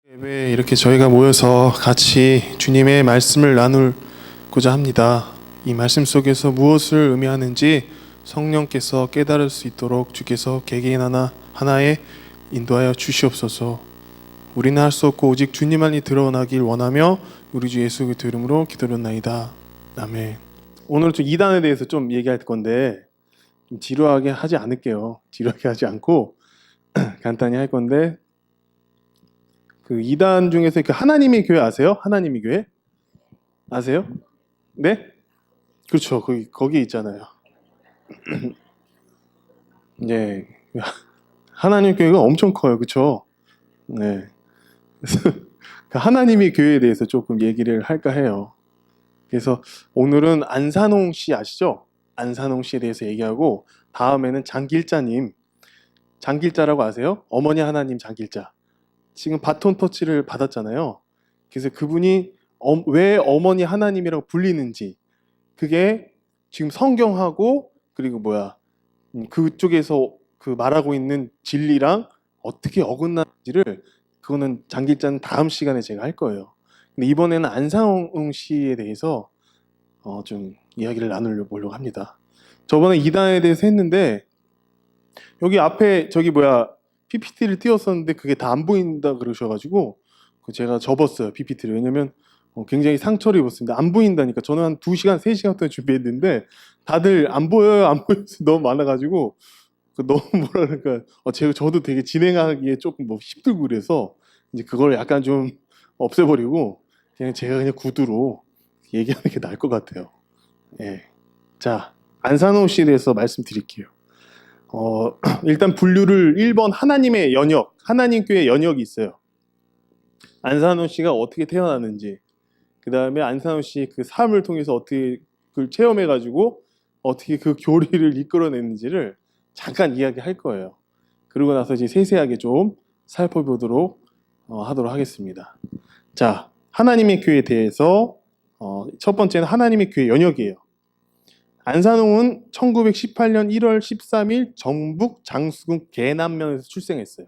예배에 이렇게 저희가 모여서 같이 주님의 말씀을 나누고자 합니다. 이 말씀 속에서 무엇을 의미하는지 성령께서 깨달을 수 있도록 주께서 개개인 하나에 인도하여 주시옵소서. 우리는 할 수 없고 오직 주님만이 드러나길 원하며 우리 주 예수 그리스도 이름으로 기도드렸나이다. 아멘. 오늘 좀 이단에 대해서 좀 얘기할 건데 좀 지루하게 하지 않을게요. 지루하게 하지 않고 간단히 할 건데, 그 이단 중에서 그 하나님의 교회 아세요? 하나님의 교회 아세요? 네? 그렇죠. 거기 있잖아요. 네. 하나님 교회가 엄청 커요. 그렇죠? 네. 그래서 그 하나님의 교회에 대해서 조금 얘기를 할까 해요. 그래서 오늘은 안산홍 씨 아시죠? 안산홍 씨에 대해서 얘기하고, 다음에는 장길자님. 장길자라고 아세요? 어머니 하나님 장길자. 지금 바톤 터치를 받았잖아요. 그래서 그분이 왜 어머니 하나님이라고 불리는지, 그게 지금 성경하고 그리고 그쪽에서 그 말하고 있는 진리랑 어떻게 어긋나는지를, 그거는 장길자는 다음 시간에 제가 할 거예요. 근데 이번에는 안상홍 씨에 대해서 좀 이야기를 나누려고 합니다. 저번에 이단에 대해서 했는데, 여기 앞에 PPT를 띄웠었는데 그게 다 안 보인다 그러셔가지고 제가 접었어요, PPT를. 왜냐면 굉장히 상처를 입었습니다. 안 보인다니까. 저는 한 2시간, 3시간 동안 준비했는데 다들 안 보여요, 안 보여요 너무 많아가지고 너무 뭐랄까, 저도 되게 진행하기에 조금 힘들고 그래서 이제 그걸 약간 좀 없애버리고 제가 그냥 구두로 얘기하는 게 나을 것 같아요. 예. 자, 안산홍 씨에 대해서 말씀드릴게요. 일단 분류를 1번 하나님의 연역, 하나님 교회 연역이 있어요. 안산홍 씨가 어떻게 태어났는지, 그 다음에 안산홍 씨 그 삶을 통해서 어떻게 그걸 체험해가지고 어떻게 그 교리를 이끌어냈는지를 잠깐 이야기할 거예요. 그러고 나서 이제 세세하게 좀 살펴보도록 하도록 하겠습니다. 자, 하나님의 교회에 대해서 첫 번째는 하나님의 교회 연역이에요. 안산홍은 1918년 1월 13일 전북 장수군 계남면에서 출생했어요.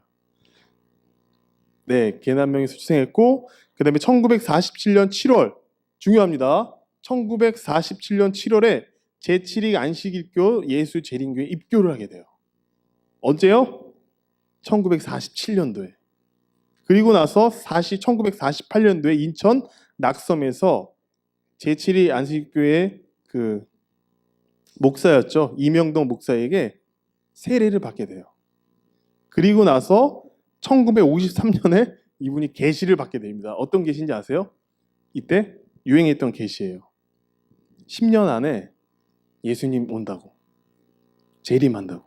네, 계남면에서 출생했고, 그 다음에 1947년 7월, 중요합니다. 1947년 7월에 제7위 안식일교 예수재림교에 입교를 하게 돼요. 언제요? 1947년도에. 그리고 나서 1948년도에 인천 낙섬에서 제7위 안식일교의 그 목사였죠. 이명동 목사에게 세례를 받게 돼요. 그리고 나서 1953년에 이분이 계시를 받게 됩니다. 어떤 계시인지 아세요? 이때 유행했던 계시예요. 10년 안에 예수님 온다고, 재림한다고.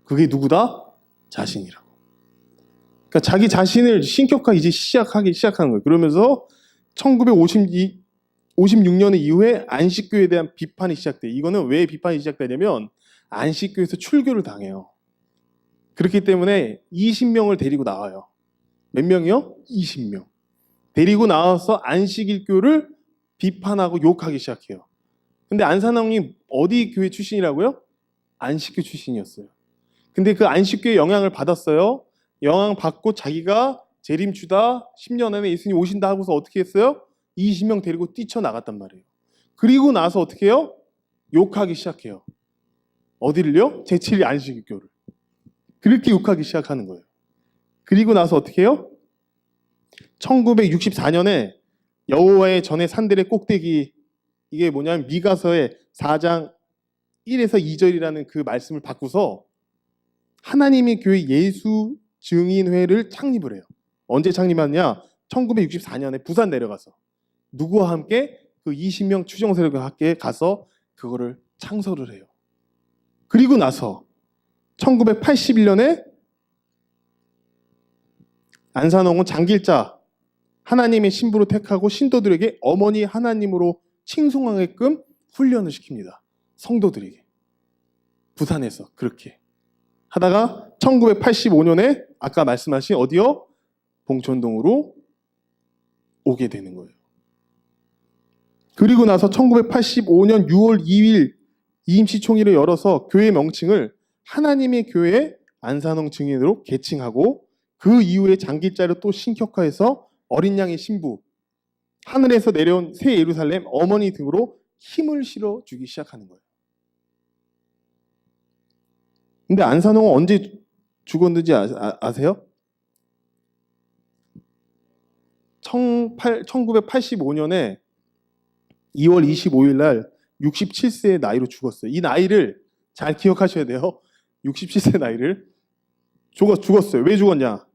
그게 누구다? 자신이라고. 그러니까 자기 자신을 신격화 이제 시작하는 거예요. 그러면서 1956년 이후에 안식교에 대한 비판이 시작돼요. 이거는 왜 비판이 시작되냐면 안식교에서 출교를 당해요. 그렇기 때문에 20명을 데리고 나와요. 몇 명이요? 20명. 데리고 나와서 안식일교를 비판하고 욕하기 시작해요. 근데 안산홍이 어디 교회 출신이라고요? 안식교 출신이었어요. 근데 그 안식교의 영향을 받았어요. 영향 받고 자기가 재림주다, 10년 안에 예수님 오신다 하고서 어떻게 했어요? 20명 데리고 뛰쳐나갔단 말이에요. 그리고 나서 어떻게 해요? 욕하기 시작해요. 어디를요? 제7위 안식일교를. 그렇게 욕하기 시작하는 거예요. 그리고 나서 어떻게 해요? 1964년에 여호와의 전에 산들의 꼭대기, 이게 뭐냐면 미가서의 4장 1에서 2절이라는 그 말씀을 바꾸서 하나님의 교회 예수 증인회를 창립을 해요. 언제 창립하느냐? 1964년에 부산 내려가서 누구와 함께? 그 20명 추정 세력과 함께 가서 그거를 창설을 해요. 그리고 나서 1981년에 안산홍은 장길자, 하나님의 신부로 택하고 신도들에게 어머니 하나님으로 칭송하게끔 훈련을 시킵니다. 성도들에게. 부산에서 그렇게 하다가 1985년에 아까 말씀하신 어디요? 봉천동으로 오게 되는 거예요. 그리고 나서 1985년 6월 2일 이임시총회를 열어서 교회 명칭을 하나님의 교회 안산홍 증인으로 개칭하고, 그 이후에 장길자를 또 신격화해서 어린 양의 신부, 하늘에서 내려온 새 예루살렘 어머니 등으로 힘을 실어주기 시작하는 거예요. 근데 안산홍은 언제 죽었는지 아세요? 1985년에 2월 25일 날 67세의 나이로 죽었어요. 이 나이를 잘 기억하셔야 돼요. 67세 나이를 죽었어요. 왜 죽었냐?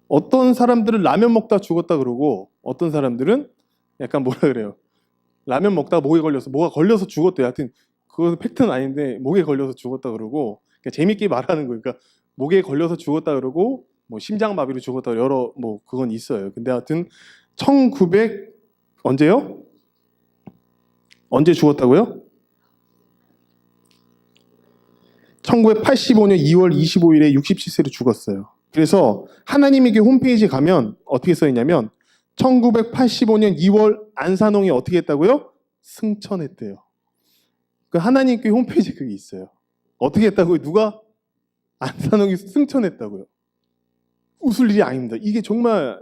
어떤 사람들은 라면 먹다 죽었다 그러고 어떤 사람들은 약간 뭐라 그래요? 라면 먹다가 목에 걸려서 뭐가 걸려서 죽었대요. 하여튼 그것은 팩트는 아닌데 목에 걸려서 죽었다 그러고 그러니까 재밌게 말하는 거예요. 그러니까 목에 걸려서 죽었다 그러고 뭐 심장마비로 죽었다 여러 뭐 그건 있어요. 근데 하여튼 1900 언제요? 언제 죽었다고요? 1985년 2월 25일에 67세로 죽었어요. 그래서 하나님의 교회 홈페이지에 가면 어떻게 써있냐면 1985년 2월 안산홍이 어떻게 했다고요? 승천했대요. 그 하나님 교회 홈페이지에 그게 있어요. 어떻게 했다고요? 누가? 안산홍이 승천했다고요. 웃을 일이 아닙니다. 이게 정말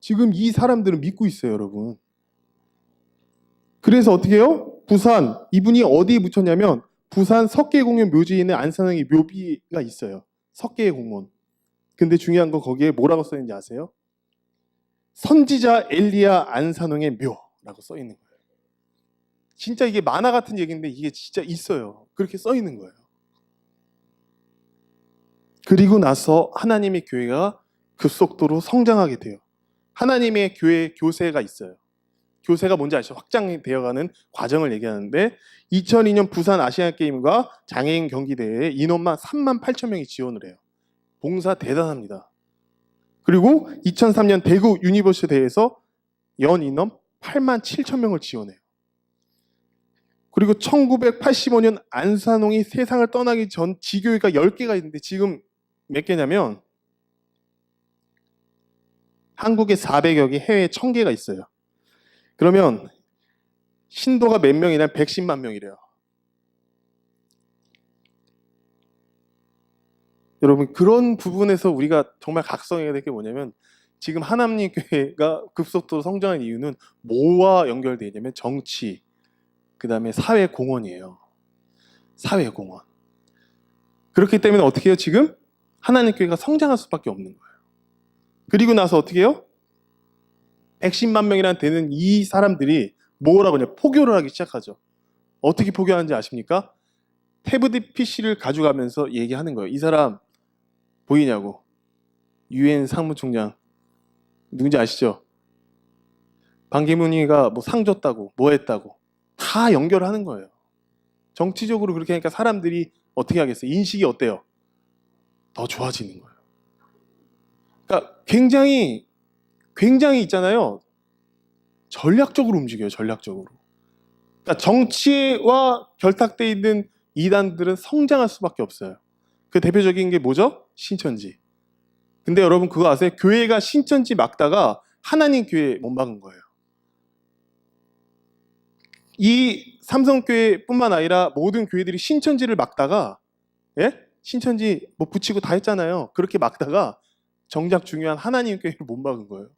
지금 이 사람들은 믿고 있어요, 여러분. 그래서 어떻게 해요? 부산, 이분이 어디에 묻혔냐면 부산 석계공원 묘지에 있는 안산홍의 묘비가 있어요. 석계공원. 근데 중요한 건 거기에 뭐라고 써있는지 아세요? 선지자 엘리야 안산홍의 묘라고 써있는 거예요. 진짜 이게 만화 같은 얘기인데 이게 진짜 있어요. 그렇게 써있는 거예요. 그리고 나서 하나님의 교회가 급속도로 성장하게 돼요. 하나님의 교회 교세가 있어요. 교세가 뭔지 아시죠? 확장이 되어가는 과정을 얘기하는데 2002년 부산 아시안게임과 장애인 경기대회에 인원만 3만 8천 명이 지원을 해요. 봉사 대단합니다. 그리고 2003년 대구 유니버시티 대회에서 연 인원 8만 7천 명을 지원해요. 그리고 1985년 안산홍이 세상을 떠나기 전 지교회가 10개가 있는데 지금 몇 개냐면 한국에 400여 개, 해외에 1000개가 있어요. 그러면 신도가 몇 명이냐? 110만 명이래요. 여러분 그런 부분에서 우리가 정말 각성해야 될 게 뭐냐면 지금 하나님 교회가 급속도로 성장한 이유는 뭐와 연결되어 있냐면 정치, 그 다음에 사회공헌이에요. 사회공헌. 그렇기 때문에 어떻게 해요? 지금 하나님 교회가 성장할 수밖에 없는 거예요. 그리고 나서 어떻게 해요? 110만 명이나 되는 이 사람들이 뭐라고 하냐? 포교를 하기 시작하죠. 어떻게 포교하는지 아십니까? 태블릿 PC를 가져가면서 얘기하는 거예요. 이 사람 보이냐고. 유엔 상무총장 누군지 아시죠? 반기문이가 뭐 상 줬다고 뭐 했다고 다 연결하는 거예요. 정치적으로 그렇게 하니까 사람들이 어떻게 하겠어요? 인식이 어때요? 더 좋아지는 거예요. 그러니까 굉장히 있잖아요. 전략적으로 움직여요. 전략적으로. 그러니까 정치와 결탁되어 있는 이단들은 성장할 수밖에 없어요. 그 대표적인 게 뭐죠? 신천지. 근데 여러분 그거 아세요? 교회가 신천지 막다가 하나님 교회 못 막은 거예요. 이 삼성교회뿐만 아니라 모든 교회들이 신천지를 막다가 신천지 뭐 붙이고 다 했잖아요. 그렇게 막다가 정작 중요한 하나님 교회를 못 막은 거예요.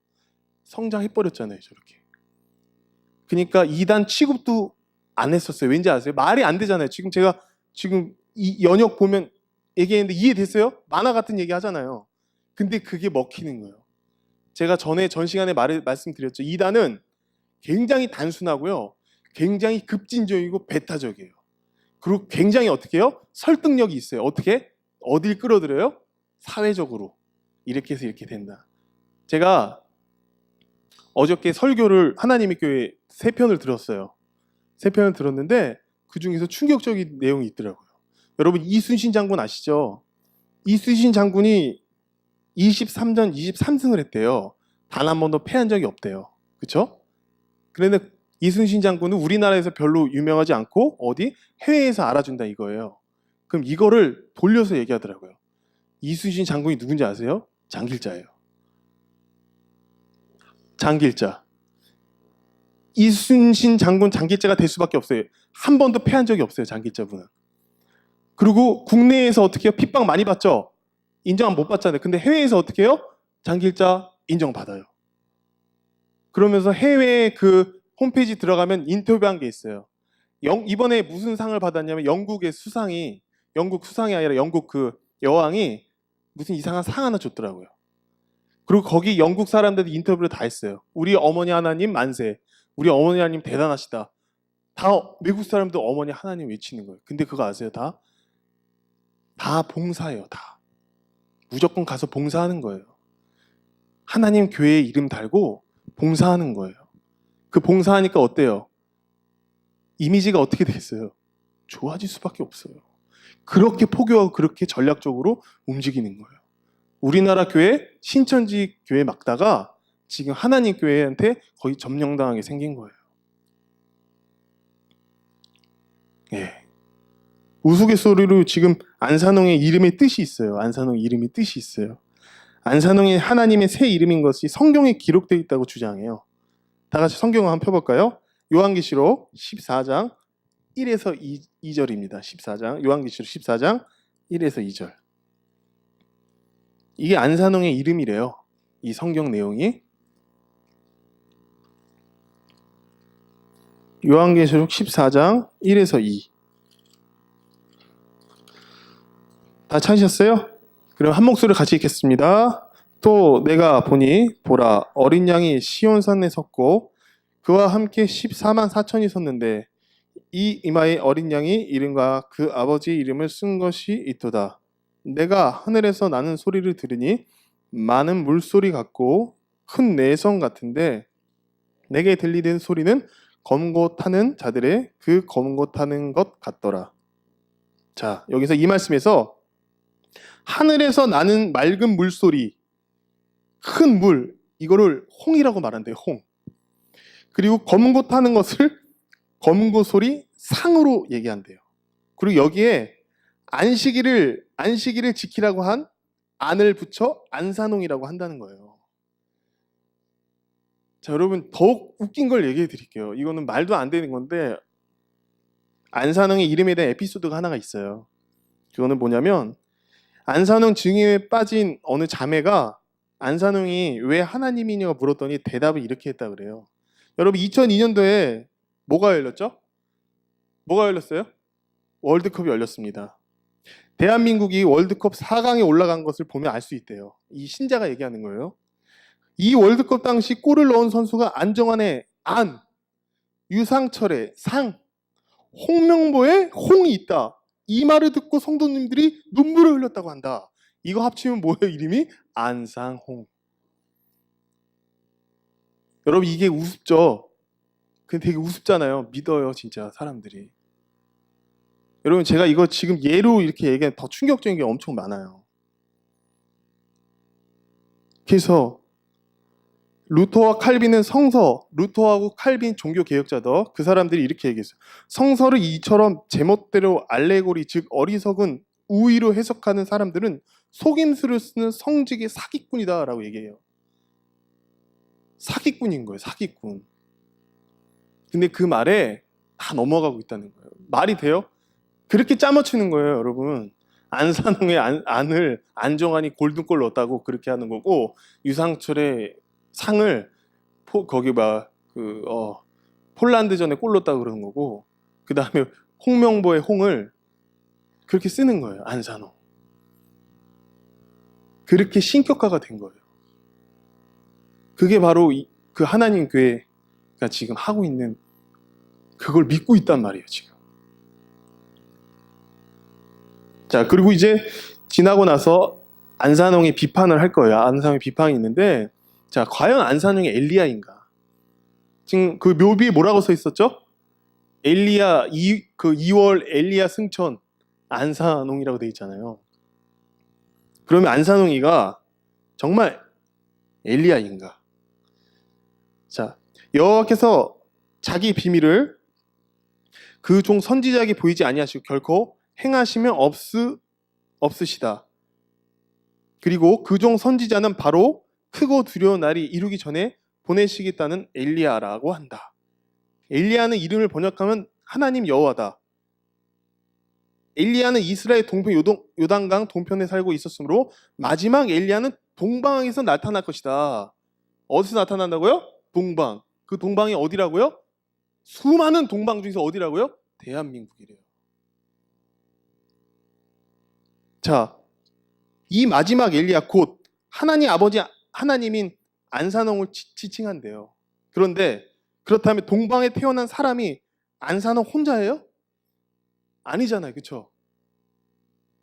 성장해버렸잖아요. 저렇게. 그러니까 이단 취급도 안 했었어요. 왠지 아세요? 말이 안 되잖아요. 제가 이 연역 보면 얘기했는데 이해됐어요? 만화 같은 얘기 하잖아요. 근데 그게 먹히는 거예요. 제가 전 시간에 말씀드렸죠. 이단은 굉장히 단순하고요. 굉장히 급진적이고 배타적이에요. 그리고 굉장히 어떻게 해요? 설득력이 있어요. 어떻게? 어딜 끌어들여요? 사회적으로. 이렇게 해서 이렇게 된다. 제가 어저께 설교를 하나님의 교회 3편을 들었어요. 3편을 들었는데 그 중에서 충격적인 내용이 있더라고요. 여러분 이순신 장군 아시죠? 이순신 장군이 23전 23승을 했대요. 단 한 번도 패한 적이 없대요. 그렇죠? 그런데 이순신 장군은 우리나라에서 별로 유명하지 않고 어디? 해외에서 알아준다 이거예요. 그럼 이거를 돌려서 얘기하더라고요. 이순신 장군이 누군지 아세요? 장길자예요. 장길자. 이순신 장군 장길자가 될 수밖에 없어요. 한 번도 패한 적이 없어요. 장길자분은. 그리고 국내에서 어떻게 해요? 핍박 많이 받죠? 인정 못 받잖아요. 근데 해외에서 어떻게 해요? 장길자 인정받아요. 그러면서 해외 그 홈페이지 들어가면 인터뷰한 게 있어요. 이번에 무슨 상을 받았냐면 영국 수상이 아니라 영국 그 여왕이 무슨 이상한 상 하나 줬더라고요. 그리고 거기 영국 사람들이 인터뷰를 다 했어요. 우리 어머니 하나님 만세. 우리 어머니 하나님 대단하시다. 다 외국 사람도 어머니 하나님 외치는 거예요. 근데 그거 아세요? 다 봉사예요. 다. 무조건 가서 봉사하는 거예요. 하나님 교회 이름 달고 봉사하는 거예요. 그 봉사하니까 어때요? 이미지가 어떻게 됐어요? 좋아질 수밖에 없어요. 그렇게 포교하고 그렇게 전략적으로 움직이는 거예요. 우리나라 교회 신천지 교회 막다가 지금 하나님 교회한테 거의 점령당하게 생긴 거예요. 예. 우스갯소리로 지금 안산홍의 이름의 뜻이 있어요. 안산홍 이름이 뜻이 있어요. 안산홍이 하나님의 새 이름인 것이 성경에 기록되어 있다고 주장해요. 다 같이 성경을 한번 펴볼까요? 요한계시록 14장 1에서 2절입니다. 14장 요한계시록 14장 1에서 2절. 이게 안산홍의 이름이래요. 이 성경 내용이. 요한계시록 14장 1에서 2. 다 찾으셨어요? 그럼 한 목소리로 같이 읽겠습니다. 또 내가 보니 보라 어린 양이 시온산에 섰고 그와 함께 14만 4천이 섰는데 이 이마에 어린 양이 이름과 그 아버지의 이름을 쓴 것이 있도다. 내가 하늘에서 나는 소리를 들으니 많은 물소리 같고 큰 내성 같은데 내게 들리는 소리는 검고 타는 자들의 그 검고 타는 것 같더라. 자, 여기서 이 말씀에서 하늘에서 나는 맑은 물소리, 큰 물, 이거를 홍이라고 말한대요. 홍. 그리고 검고 타는 것을 검고 소리 상으로 얘기한대요. 그리고 여기에 안식일을 지키라고 한 안을 붙여 안산홍이라고 한다는 거예요. 자, 여러분 더욱 웃긴 걸 얘기해 드릴게요. 이거는 말도 안 되는 건데 안산홍의 이름에 대한 에피소드가 하나가 있어요. 그거는 뭐냐면 안산홍 증인에 빠진 어느 자매가 안산홍이 왜 하나님이냐고 물었더니 대답을 이렇게 했다 그래요. 여러분 2002년도에 뭐가 열렸죠? 뭐가 열렸어요? 월드컵이 열렸습니다. 대한민국이 월드컵 4강에 올라간 것을 보면 알 수 있대요. 이 신자가 얘기하는 거예요. 이 월드컵 당시 골을 넣은 선수가 안정환의 안, 유상철의 상, 홍명보의 홍이 있다. 이 말을 듣고 성도님들이 눈물을 흘렸다고 한다. 이거 합치면 뭐예요? 이름이 안상홍. 여러분 이게 우습죠? 근데 되게 우습잖아요. 믿어요 진짜 사람들이. 여러분 제가 이거 지금 예로 이렇게 얘기하면 더 충격적인 게 엄청 많아요. 그래서 루터와 칼빈은 루터하고 칼빈 종교개혁자들 그 사람들이 이렇게 얘기했어요. 성서를 이처럼 제멋대로 알레고리 즉 어리석은 우의로 해석하는 사람들은 속임수를 쓰는 성직의 사기꾼이다 라고 얘기해요. 사기꾼인 거예요. 사기꾼. 근데 그 말에 다 넘어가고 있다는 거예요. 말이 돼요? 그렇게 짜맞추는 거예요 여러분. 안산홍의 안을 안정환이 골든골 넣었다고 그렇게 하는 거고 유상철의 상을 거기 폴란드전에 골 넣었다고 그러는 거고 그 다음에 홍명보의 홍을 그렇게 쓰는 거예요. 안산홍. 그렇게 신격화가 된 거예요. 그게 바로 그 하나님 교회가 지금 하고 있는 그걸 믿고 있단 말이에요 지금. 자, 그리고 이제 지나고 나서 안산홍이 비판을 할 거예요. 안산홍이 비판이 있는데 자, 과연 안산홍이 엘리야인가? 지금 그 묘비에 뭐라고 써 있었죠? 엘리야 2월 엘리야 승천 안산홍이라고 돼 있잖아요. 그러면 안산홍이가 정말 엘리야인가? 자, 여호와께서 자기 비밀을 그 종 선지자에게 보이지 아니하시고 결코 행하시면 없으시다. 그리고 그 종 선지자는 바로 크고 두려운 날이 이루기 전에 보내시겠다는 엘리야라고 한다. 엘리야는 이름을 번역하면 하나님 여호와다. 엘리야는 이스라엘 동편 요단강 동편에 살고 있었으므로 마지막 엘리야는 동방에서 나타날 것이다. 어디서 나타난다고요? 동방. 그 동방이 어디라고요? 수많은 동방 중에서 어디라고요? 대한민국이래요. 자, 이 마지막 엘리야 곧 하나님 아버지 하나님인 안산홍을 지칭한대요. 그런데 그렇다면 동방에 태어난 사람이 안산홍 혼자예요? 아니잖아요. 그렇죠?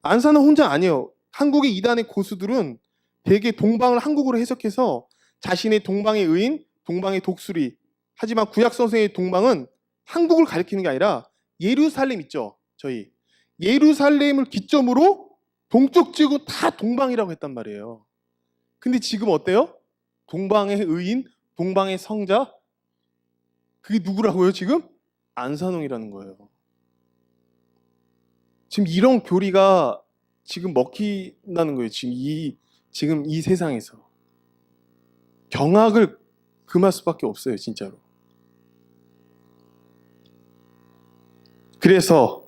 안산홍 혼자 아니에요. 한국의 이단의 고수들은 대개 동방을 한국어로 해석해서 자신의 동방의 의인, 동방의 독수리. 하지만 구약 성서의 동방은 한국을 가리키는 게 아니라 예루살렘 있죠. 저희 예루살렘을 기점으로 동쪽 지구 다 동방이라고 했단 말이에요. 근데 지금 어때요? 동방의 의인, 동방의 성자, 그게 누구라고요 지금? 안산홍이라는 거예요. 지금 이런 교리가 지금 먹힌다는 거예요. 지금 이 세상에서. 경악을 금할 수밖에 없어요, 진짜로. 그래서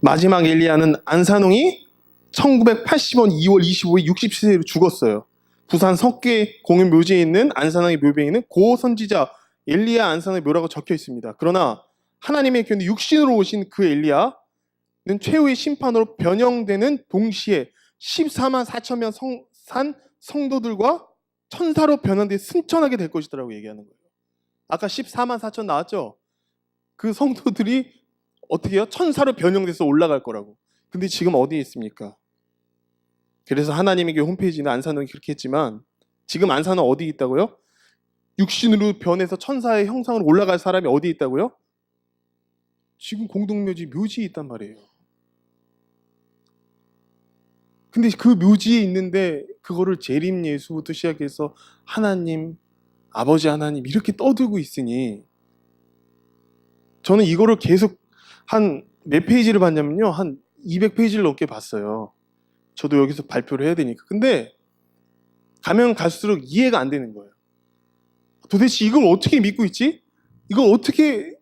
마지막 엘리야는 안산홍이 1980년 2월 25일 67세로 죽었어요. 부산 석계 공연 묘지에 있는 안산홍의 묘배에는 고 선지자 엘리야 안산홍의 묘라고 적혀 있습니다. 그러나 하나님의 교회 육신으로 오신 그 엘리야는 최후의 심판으로 변형되는 동시에 14만 4천 명 산 성도들과 천사로 변환돼 승천하게 될 것이라고 얘기하는 거예요. 아까 14만 4천 나왔죠? 그 성도들이 어떻게 해요? 천사로 변형돼서 올라갈 거라고. 근데 지금 어디에 있습니까? 그래서 하나님의 교회 홈페이지는 안산홍이 그렇게 했지만 지금 안산홍 어디 있다고요? 육신으로 변해서 천사의 형상으로 올라갈 사람이 어디 있다고요? 지금 공동묘지 묘지에 있단 말이에요. 근데 그 묘지에 있는데 그거를 재림 예수부터 시작해서 하나님, 아버지 하나님 이렇게 떠들고 있으니 저는 이거를 계속 한 몇 페이지를 봤냐면요. 한 200페이지를 넘게 봤어요. 저도 여기서 발표를 해야 되니까. 근데 가면 갈수록 이해가 안 되는 거예요. 도대체 이걸 어떻게 믿고 있지? 이걸 어떻게...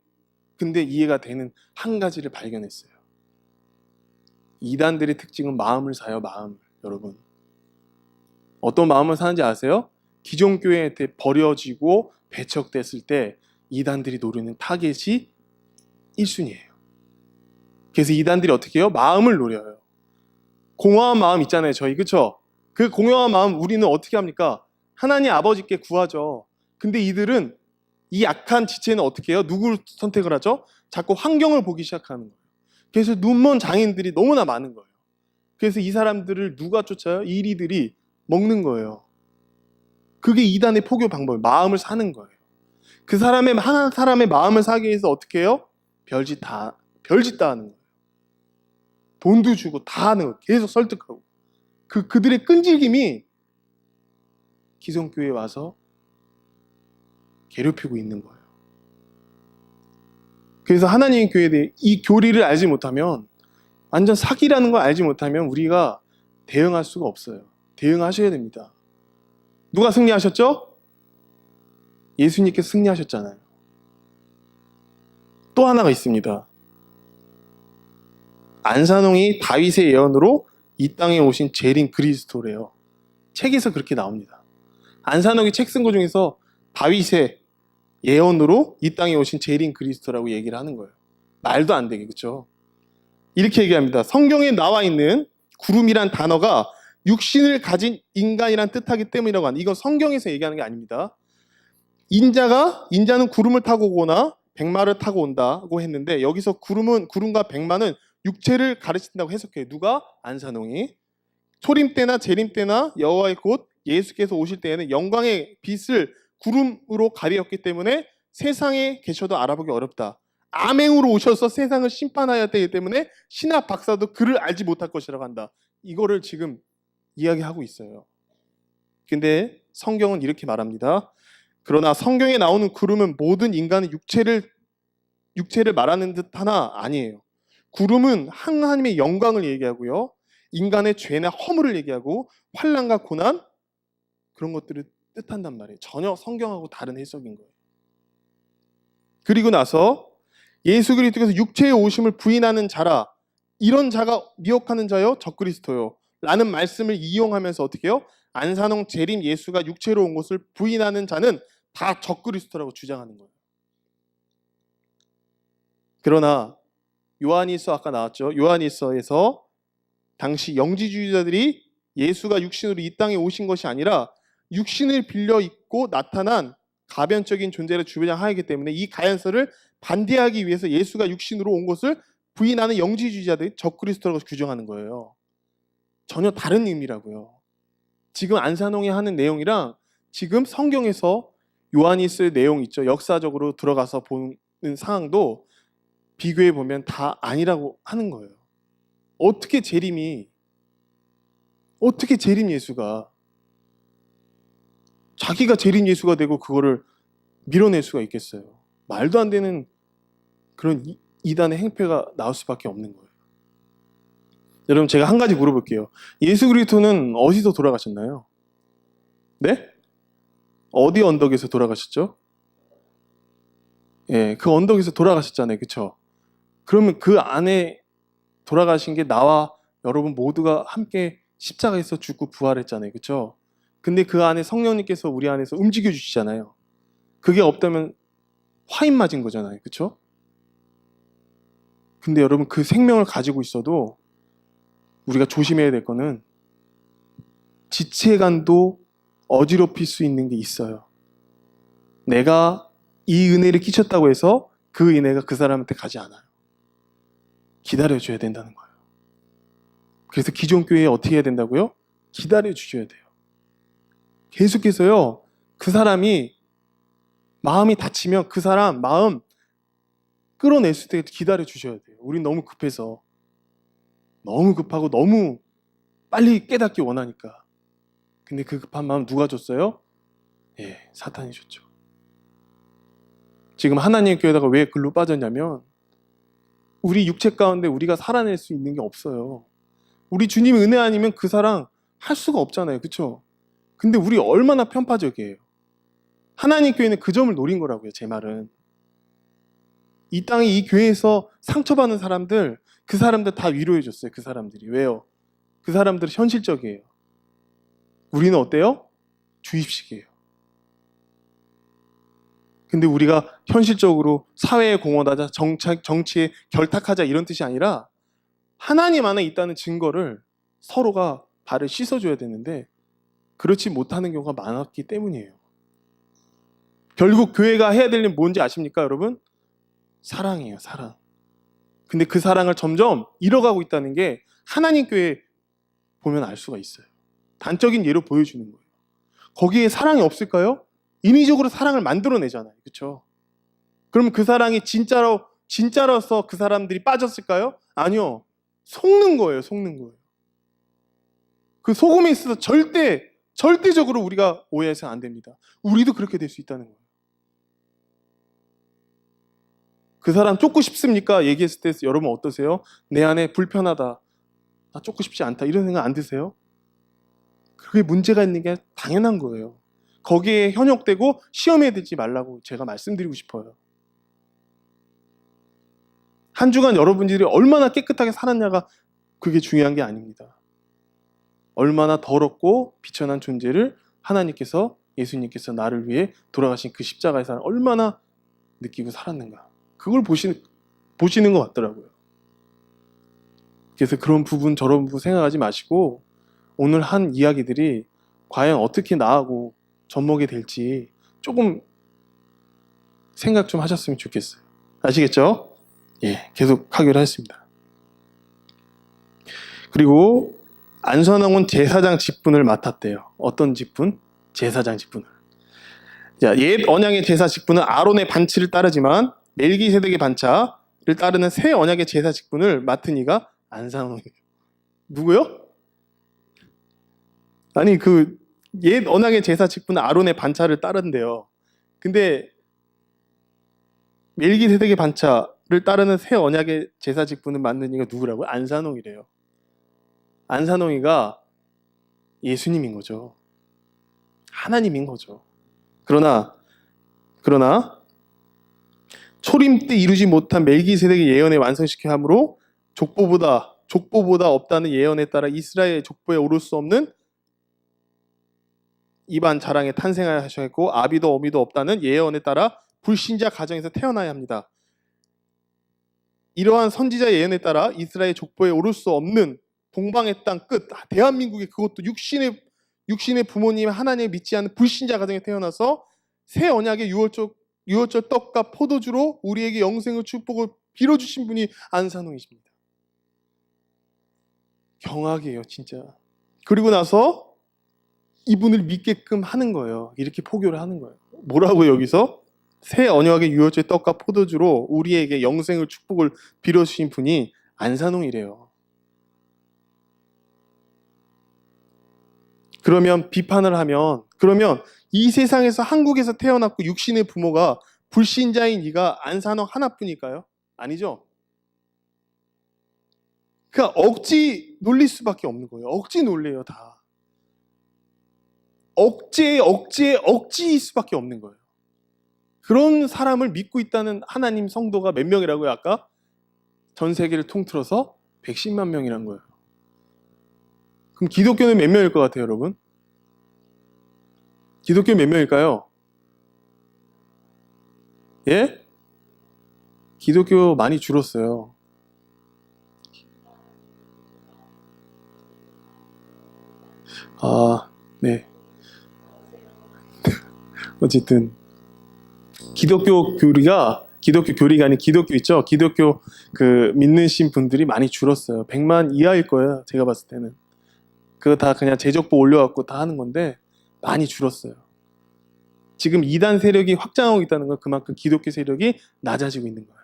근데 이해가 되는 한 가지를 발견했어요. 이단들의 특징은 마음을 사요. 마음을. 여러분. 어떤 마음을 사는지 아세요? 기존 교회한테 버려지고 배척됐을 때 이단들이 노리는 타겟이 1순위예요. 그래서 이단들이 어떻게 해요? 마음을 노려요. 공허한 마음 있잖아요. 저희. 그쵸? 그 공허한 마음 우리는 어떻게 합니까? 하나님 아버지께 구하죠. 근데 이들은 이 약한 지체는 어떻게 해요? 누구를 선택을 하죠? 자꾸 환경을 보기 시작하는 거예요. 그래서 눈먼 장인들이 너무나 많은 거예요. 그래서 이 사람들을 누가 쫓아요? 이리들이 먹는 거예요. 그게 이단의 포교 방법이에요. 마음을 사는 거예요. 그 사람의 한 사람의 마음을 사기 위해서 어떻게 해요? 별짓 다 하는 거예요. 돈도 주고 다 하는 거예요. 계속 설득하고. 그들의 끈질김이 기성교회에 와서 괴롭히고 있는 거예요. 그래서 하나님의 교회에 대해 이 교리를 알지 못하면, 완전 사기라는 걸 알지 못하면 우리가 대응할 수가 없어요. 대응하셔야 됩니다. 누가 승리하셨죠? 예수님께서 승리하셨잖아요. 또 하나가 있습니다. 안산홍이 다윗의 예언으로 이 땅에 오신 재림 그리스도래요. 책에서 그렇게 나옵니다. 안산홍이 책 쓴 것 중에서 다윗의 예언으로 이 땅에 오신 재림 그리스도라고 얘기를 하는 거예요. 말도 안 되게. 그렇죠? 이렇게 얘기합니다. 성경에 나와 있는 구름이란 단어가 육신을 가진 인간이란 뜻하기 때문이라고 하는, 이건 성경에서 얘기하는 게 아닙니다. 인자는 구름을 타고 오거나 백마를 타고 온다고 했는데, 여기서 구름과 백마는 육체를 가르친다고 해석해요. 누가? 안산홍이. 초림 때나 재림 때나 여호와의 곧 예수께서 오실 때에는 영광의 빛을 구름으로 가리었기 때문에 세상에 계셔도 알아보기 어렵다. 암행으로 오셔서 세상을 심판하여야 되기 때문에 신학 박사도 그를 알지 못할 것이라고 한다. 이거를 지금 이야기하고 있어요. 근데 성경은 이렇게 말합니다. 그러나 성경에 나오는 구름은 모든 인간의 육체를 말하는 듯 하나 아니에요. 구름은 하나님의 영광을 얘기하고요. 인간의 죄나 허물을 얘기하고 환난과 고난, 그런 것들을 뜻한단 말이에요. 전혀 성경하고 다른 해석인 거예요. 그리고 나서 예수 그리스도께서 육체에 오심을 부인하는 자라. 이런 자가 미혹하는 자요 적그리스도요 라는 말씀을 이용하면서 어떻게 해요? 안산홍 재림 예수가 육체로 온 것을 부인하는 자는 다 적그리스도라고 주장하는 거예요. 그러나 요한일서 아까 나왔죠. 요한일서에서 당시 영지주의자들이 예수가 육신으로 이 땅에 오신 것이 아니라 육신을 빌려 입고 나타난 가변적인 존재를 주장하기 때문에 이 가연설을 반대하기 위해서 예수가 육신으로 온 것을 부인하는 영지주의자들이 적그리스도라고 규정하는 거예요. 전혀 다른 의미라고요. 지금 안산홍이 하는 내용이랑 지금 성경에서 요한일서의 내용 있죠. 역사적으로 들어가서 보는 상황도 비교해 보면 다 아니라고 하는 거예요. 어떻게 재림 예수가 자기가 재림 예수가 되고 그거를 밀어낼 수가 있겠어요. 말도 안 되는 그런 이단의 행패가 나올 수밖에 없는 거예요. 여러분 제가 한 가지 물어볼게요. 예수 그리스도는 어디서 돌아가셨나요? 네? 어디 언덕에서 돌아가셨죠? 예, 그 언덕에서 돌아가셨잖아요. 그쵸? 그러면 그 안에 돌아가신 게 나와 여러분 모두가 함께 십자가에서 죽고 부활했잖아요. 그쵸? 근데 그 안에 성령님께서 우리 안에서 움직여 주시잖아요. 그게 없다면 화인 맞은 거잖아요. 그쵸? 근데 여러분 그 생명을 가지고 있어도 우리가 조심해야 될 거는 지체간도 어지럽힐 수 있는 게 있어요. 내가 이 은혜를 끼쳤다고 해서 그 은혜가 그 사람한테 가지 않아요. 기다려줘야 된다는 거예요. 그래서 기존 교회에 어떻게 해야 된다고요? 기다려주셔야 돼요. 계속해서요. 그 사람이 마음이 다치면 그 사람 마음 끌어낼 때 기다려주셔야 돼요. 우린 너무 급해서 너무 급하고 너무 빨리 깨닫기 원하니까. 근데 그 급한 마음 누가 줬어요? 예, 사탄이 줬죠. 지금 하나님 교회다가 왜 글로 빠졌냐면 우리 육체 가운데 우리가 살아낼 수 있는 게 없어요. 우리 주님의 은혜 아니면 그 사랑 할 수가 없잖아요. 그렇죠? 근데 우리 얼마나 편파적이에요. 하나님 교회는 그 점을 노린 거라고요. 제 말은. 이 땅에 이 교회에서 상처받는 사람들, 그 사람들 다 위로해 줬어요. 그 사람들이. 왜요? 그 사람들은 현실적이에요. 우리는 어때요? 주입식이에요. 근데 우리가 현실적으로 사회에 공헌하자, 정치에 결탁하자 이런 뜻이 아니라 하나님 안에 있다는 증거를 서로가 발을 씻어줘야 되는데 그렇지 못하는 경우가 많았기 때문이에요. 결국 교회가 해야 될 일은 뭔지 아십니까, 여러분? 사랑이에요, 사랑. 근데 그 사랑을 점점 잃어가고 있다는 게 하나님 교회 보면 알 수가 있어요. 단적인 예로 보여주는 거예요. 거기에 사랑이 없을까요? 인위적으로 사랑을 만들어내잖아요. 그렇죠? 그럼 그 사랑이 진짜로서 그 사람들이 빠졌을까요? 아니요. 속는 거예요. 속는 거예요. 그 속음에 있어서 절대적으로 우리가 오해해서는 안 됩니다. 우리도 그렇게 될 수 있다는 거예요. 그 사람 쫓고 싶습니까? 얘기했을 때 여러분 어떠세요? 내 안에 불편하다. 나 쫓고 싶지 않다. 이런 생각 안 드세요? 그게 문제가 있는 게 당연한 거예요. 거기에 현혹되고 시험에 들지 말라고 제가 말씀드리고 싶어요. 한 주간 여러분들이 얼마나 깨끗하게 살았냐가 그게 중요한 게 아닙니다. 얼마나 더럽고 비천한 존재를 하나님께서, 예수님께서 나를 위해 돌아가신 그 십자가에서 얼마나 느끼고 살았는가. 그걸 보시는 것 같더라고요. 그래서 그런 부분 저런 부분 생각하지 마시고 오늘 한 이야기들이 과연 어떻게 나하고 접목이 될지 조금 생각 좀 하셨으면 좋겠어요. 아시겠죠? 예, 계속 하기로 했습니다. 그리고 안선홍은 제사장 직분을 맡았대요. 어떤 직분? 제사장 직분을. 자, 옛 언약의 제사 직분은 아론의 반치를 따르지만 멜기세덱의 반차를 따르는 새 언약의 제사 직분을 맡은 이가 안산홍이에요. 누구요? 아니 그 옛 언약의 제사 직분은 아론의 반차를 따른대요. 근데 멜기세덱의 반차를 따르는 새 언약의 제사 직분을 맡는 이가 누구라고요? 안산홍이래요. 안산홍이가 예수님인 거죠. 하나님인 거죠. 그러나 초림 때 이루지 못한 멜기세덱의 예언에 완성시켜 함으로 족보보다 없다는 예언에 따라 이스라엘 족보에 오를 수 없는 이반 자랑에 탄생하여 하셨고 아비도 어미도 없다는 예언에 따라 불신자 가정에서 태어나야 합니다. 이러한 선지자 예언에 따라 이스라엘 족보에 오를 수 없는 동방의 땅 끝, 대한민국의 그것도 육신의 부모님 하나님을 믿지 않는 불신자 가정에 태어나서 새 언약의 유월절 떡과 포도주로 우리에게 영생의 축복을 빌어주신 분이 안산홍이십니다. 경악이에요, 진짜. 그리고 나서 이분을 믿게끔 하는 거예요. 이렇게 포교를 하는 거예요. 뭐라고 여기서? 새 언약의 유월절 떡과 포도주로 우리에게 영생의 축복을 빌어주신 분이 안산홍이래요. 그러면 비판을 하면, 그러면 이 세상에서 한국에서 태어났고 육신의 부모가 불신자인 이가 안산홍 하나뿐일까요? 아니죠. 그러니까 억지 놀릴 수밖에 없는 거예요. 억지 놀래요, 다. 억지일 수밖에 없는 거예요. 그런 사람을 믿고 있다는 하나님 성도가 몇 명이라고요? 아까 전 세계를 통틀어서 110만 명이란 거예요. 그럼 기독교는 몇 명일 것 같아요, 여러분? 기독교 몇 명일까요? 예? 기독교 많이 줄었어요. 네. 어쨌든 기독교 교리가 아닌 기독교 있죠? 기독교 믿는 분들이 많이 줄었어요. 100만 이하일 거예요, 제가 봤을 때는. 그거 다 그냥 제적보 올려갖고 다 하는 건데 많이 줄었어요. 지금 이단 세력이 확장하고 있다는 건 그만큼 기독교 세력이 낮아지고 있는 거예요.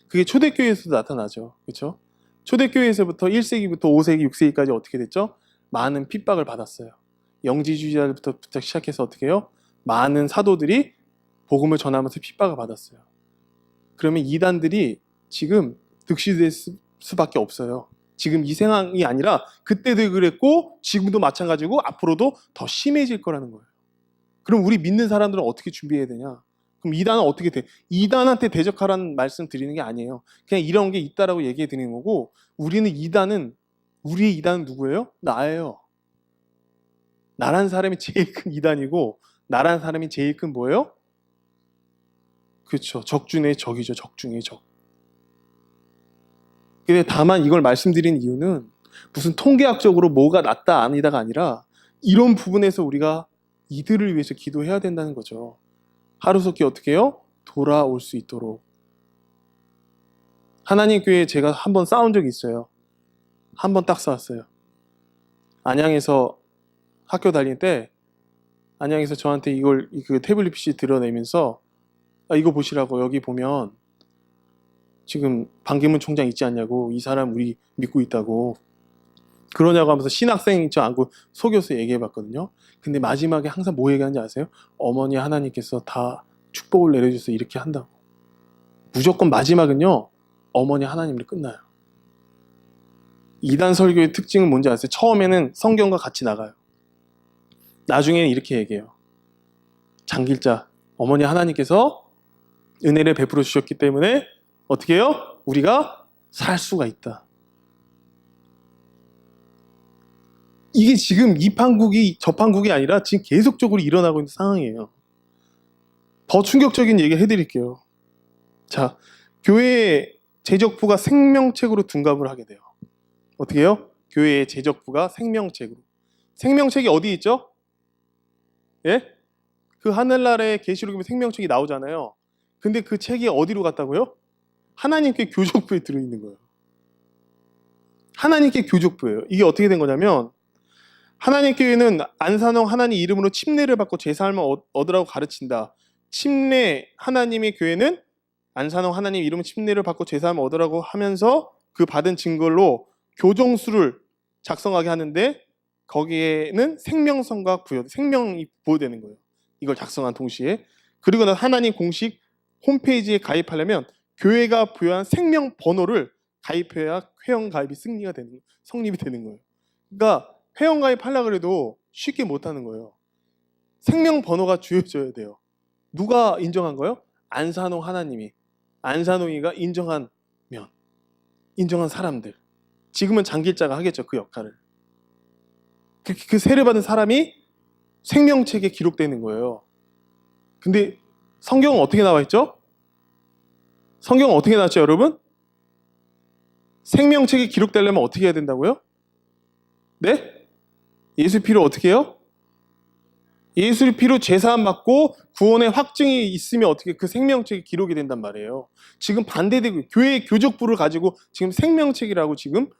그게 초대교회에서도 나타나죠. 그렇죠? 초대교회에서부터 1세기부터 5세기, 6세기까지 어떻게 됐죠? 많은 핍박을 받았어요. 영지주의자들부터 시작해서 어떻게 해요? 많은 사도들이 복음을 전하면서 핍박을 받았어요. 그러면 이단들이 지금 득실될 수밖에 없어요. 지금 이 상황이 아니라 그때도 그랬고 지금도 마찬가지고 앞으로도 더 심해질 거라는 거예요. 그럼 우리 믿는 사람들은 어떻게 준비해야 되냐? 그럼 이단은 어떻게 돼? 이단한테 대적하라는 말씀 드리는 게 아니에요. 그냥 이런 게 있다라고 얘기해 드리는 거고, 우리의 이단은 누구예요? 나예요. 나란 사람이 제일 큰 이단이고, 나란 사람이 제일 큰 뭐예요? 그렇죠. 적 중의 적이죠. 적 중의 적. 근데 다만 이걸 말씀드린 이유는 무슨 통계학적으로 뭐가 낫다 아니다가 아니라 이런 부분에서 우리가 이들을 위해서 기도해야 된다는 거죠. 하루속히 어떻게 해요? 돌아올 수 있도록. 하나님 교회에 제가 한번 싸운 적이 있어요. 한 번 딱 싸웠어요. 안양에서 학교 다닐 때 안양에서 저한테 그 태블릿 PC 드러내면서 이거 보시라고, 여기 보면 지금 반기문 총장 있지 않냐고, 이 사람 우리 믿고 있다고 그러냐고 하면서 신학생인 줄 알고 속여서 얘기해봤거든요. 근데 마지막에 항상 뭐 얘기하는지 아세요? 어머니 하나님께서 다 축복을 내려주셔서 이렇게 한다고. 무조건 마지막은요, 어머니 하나님으로 끝나요. 이단 설교의 특징은 뭔지 아세요? 처음에는 성경과 같이 나가요. 나중에는 이렇게 얘기해요. 장길자, 어머니 하나님께서 은혜를 베풀어 주셨기 때문에 어떻게 해요? 우리가 살 수가 있다. 이게 지금 이 판국이 저 판국이 아니라 지금 계속적으로 일어나고 있는 상황이에요. 더 충격적인 얘기 해드릴게요. 자, 교회의 제적부가 생명책으로 둔갑을 하게 돼요. 어떻게 해요? 교회의 제적부가 생명책으로. 생명책이 어디 있죠? 예? 그 하늘나라의 계시록에 보면 생명책이 나오잖아요. 근데 그 책이 어디로 갔다고요? 하나님께 교족부에 들어있는 거예요. 하나님께 교족부예요. 이게 어떻게 된 거냐면, 하나님 교회는 안산홍 하나님 이름으로 침례를 받고 제사함을 얻으라고 가르친다. 하나님의 교회는 안산홍 하나님 이름으로 침례를 받고 제사함을 얻으라고 하면서 그 받은 증거로 교정수를 작성하게 하는데, 거기에는 생명성과 생명이 부여되는 거예요. 이걸 작성한 동시에. 그리고 나서 하나님 공식 홈페이지에 가입하려면 교회가 부여한 생명 번호를 가입해야 회원 가입이 성립이 되는 거예요. 그러니까 회원 가입하려고 해도 쉽게 못하는 거예요. 생명 번호가 주어져야 돼요. 누가 인정한 거예요? 안산홍 하나님이. 안산홍이가 인정한 면, 인정한 사람들. 지금은 장길자가 하겠죠, 그 역할을. 그 세례받은 사람이 생명책에 기록되는 거예요. 근데 성경은 어떻게 나와 있죠? 성경은 어떻게 나왔죠, 여러분? 생명책에 기록되려면 어떻게 해야 된다고요? 네? 예수 피로 어떻게 해요? 예수의 피로 제사함 받고 구원의 확증이 있으면 어떻게 그 생명책이 기록이 된단 말이에요. 지금 반대되고 교회의 교족부를 가지고 지금 생명책이라고 지금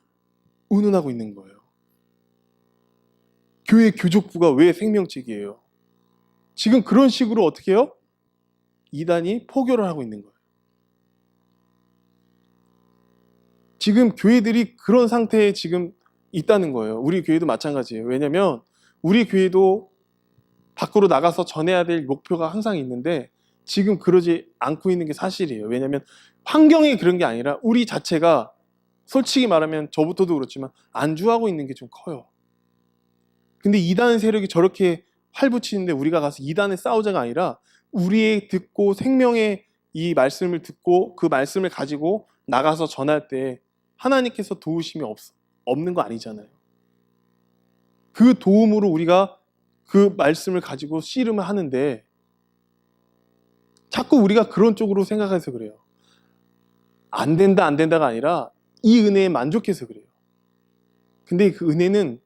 운운하고 있는 거예요. 교회 교족부가 왜 생명책이에요? 지금 그런 식으로 어떻게 해요? 이단이 포교를 하고 있는 거예요. 지금 교회들이 그런 상태에 지금 있다는 거예요. 우리 교회도 마찬가지예요. 왜냐면 우리 교회도 밖으로 나가서 전해야 될 목표가 항상 있는데 지금 그러지 않고 있는 게 사실이에요. 왜냐면 환경이 그런 게 아니라 우리 자체가 솔직히 말하면 저부터도 그렇지만 안주하고 있는 게 좀 커요. 근데 이단 세력이 저렇게 활붙이는데 우리가 가서 이단에 싸우자가 아니라 우리의 듣고 생명의 이 말씀을 듣고 그 말씀을 가지고 나가서 전할 때 하나님께서 도우심이 없는 거 아니잖아요. 그 도움으로 우리가 그 말씀을 가지고 씨름을 하는데 자꾸 우리가 그런 쪽으로 생각해서 그래요. 안 된다 안 된다가 아니라 이 은혜에 만족해서 그래요. 근데 그 은혜는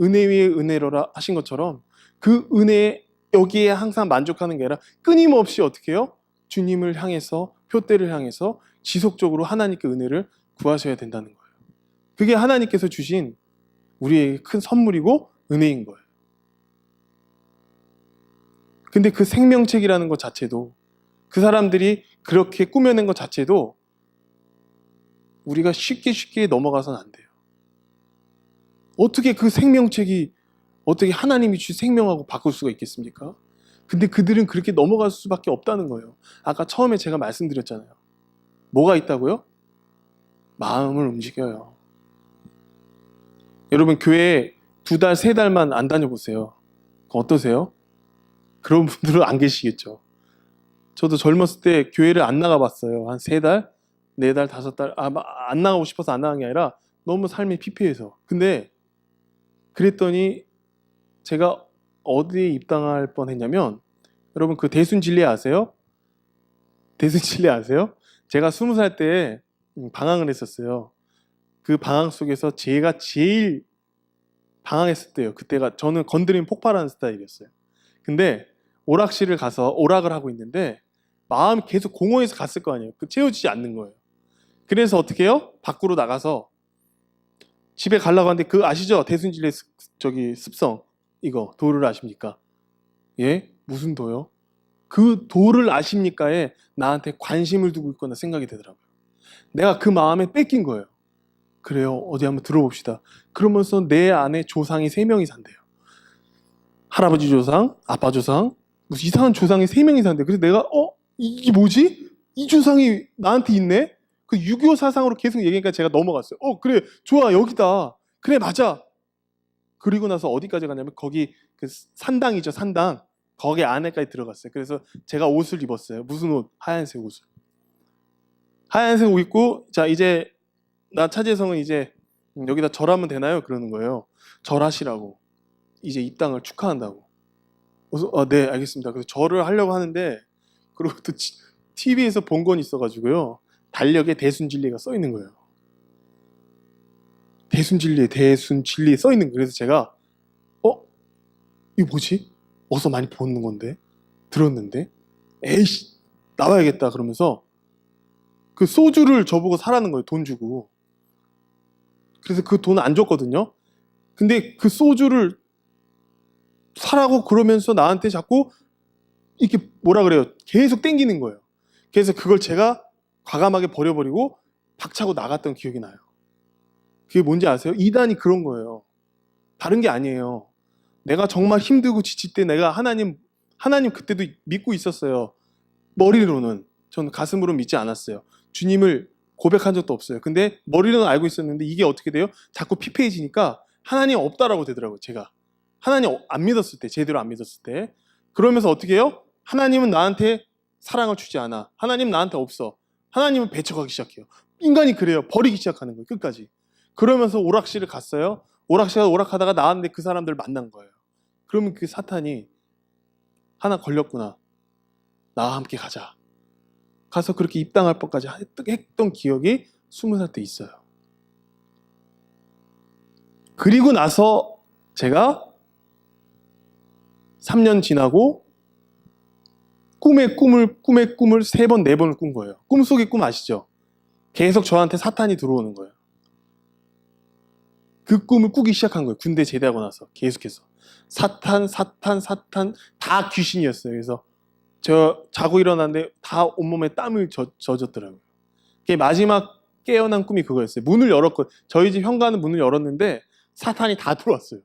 은혜 위에 은혜로라 하신 것처럼 그 은혜 여기에 항상 만족하는 게 아니라 끊임없이 어떻게 해요? 주님을 향해서 표대를 향해서 지속적으로 하나님께 은혜를 구하셔야 된다는 거예요. 그게 하나님께서 주신 우리에게 큰 선물이고 은혜인 거예요. 근데 그 생명책이라는 것 자체도 그 사람들이 그렇게 꾸며낸 것 자체도 우리가 쉽게 넘어가서는 안 돼요. 어떻게 그 생명책이 어떻게 하나님이 주신 생명하고 바꿀 수가 있겠습니까? 근데 그들은 그렇게 넘어갈 수밖에 없다는 거예요. 아까 처음에 제가 말씀드렸잖아요. 뭐가 있다고요? 마음을 움직여요. 여러분 교회에 2달, 3달만 안 다녀보세요. 어떠세요? 그런 분들은 안 계시겠죠. 저도 젊었을 때 교회를 안 나가봤어요. 한 3달, 4달, 5달. 안 나가고 싶어서 안 나간 게 아니라 너무 삶이 피폐해서. 근데 그랬더니 제가 어디에 입당할 뻔했냐면 여러분 그 대순진리 아세요? 대순진리 아세요? 제가 20살 때 방황을 했었어요. 그 방황 속에서 제가 제일 방황했을 때요. 그때가 저는 건드리면 폭발하는 스타일이었어요. 근데 오락실을 가서 오락을 하고 있는데 마음이 계속 공허해서 갔을 거 아니에요. 채워지지 않는 거예요. 그래서 어떻게 해요? 밖으로 나가서 집에 가려고 하는데 그 아시죠? 대순진리의 습성 이거 도를 아십니까? 예? 무슨 도요? 그 도를 아십니까에 나한테 관심을 두고 있거나 생각이 되더라고요. 내가 그 마음에 뺏긴 거예요. 그래요. 어디 한번 들어봅시다. 그러면서 내 안에 조상이 3명이 산대요. 할아버지 조상, 아빠 조상, 무슨 이상한 조상이 3명이 산대요. 그래서 내가 이게 뭐지? 이 조상이 나한테 있네? 그 6.25 사상으로 계속 얘기하니까 제가 넘어갔어요. 그래 좋아 여기다. 그래 맞아. 그리고 나서 어디까지 가냐면 거기 그 산당이죠 산당. 거기 안에까지 들어갔어요. 그래서 제가 옷을 입었어요. 무슨 옷? 하얀색 옷을. 하얀색 옷 입고 자 이제 나 차재성은 이제 여기다 절하면 되나요? 그러는 거예요. 절하시라고. 이제 입당을 축하한다고. 그래서 네 알겠습니다. 그래서 절을 하려고 하는데 그리고 또 TV에서 본 건 있어가지고요. 달력에 대순진리가 써 있는 거예요. 대순진리에 써 있는 거예요. 그래서 제가 이거 뭐지? 어디서 많이 보는 건데 들었는데 에이씨 나와야겠다 그러면서 그 소주를 저보고 사라는 거예요. 돈 주고. 그래서 그 돈 안 줬거든요. 근데 그 소주를 사라고 그러면서 나한테 자꾸 이렇게 뭐라 그래요? 계속 땡기는 거예요. 그래서 그걸 제가 과감하게 버려버리고 박차고 나갔던 기억이 나요. 그게 뭔지 아세요? 이단이 그런 거예요. 다른 게 아니에요. 내가 정말 힘들고 지칠 때 내가 하나님 그때도 믿고 있었어요. 머리로는. 저는 가슴으로 믿지 않았어요. 주님을 고백한 적도 없어요. 근데 머리로는 알고 있었는데 이게 어떻게 돼요? 자꾸 피폐해지니까 하나님 없다라고 되더라고요. 제가. 하나님 안 믿었을 때, 제대로 안 믿었을 때. 그러면서 어떻게 해요? 하나님은 나한테 사랑을 주지 않아. 하나님 나한테 없어. 하나님은 배척하기 시작해요. 인간이 그래요. 버리기 시작하는 거예요. 끝까지. 그러면서 오락실을 갔어요. 오락하다가 나왔는데 그 사람들 만난 거예요. 그러면 그 사탄이 하나 걸렸구나. 나와 함께 가자. 가서 그렇게 입당할 것까지 했던 기억이 20살 때 있어요. 그리고 나서 제가 3년 지나고 꿈의 꿈을 3번, 4번을 꾼 거예요. 꿈속의 꿈 아시죠? 계속 저한테 사탄이 들어오는 거예요. 그 꿈을 꾸기 시작한 거예요. 군대 제대하고 나서 계속해서. 사탄 다 귀신이었어요. 그래서 저 자고 일어났는데 다 온몸에 땀을 젖었더라고요. 마지막 깨어난 꿈이 그거였어요. 문을 열었고 저희 집 현관은 문을 열었는데 사탄이 다 들어왔어요.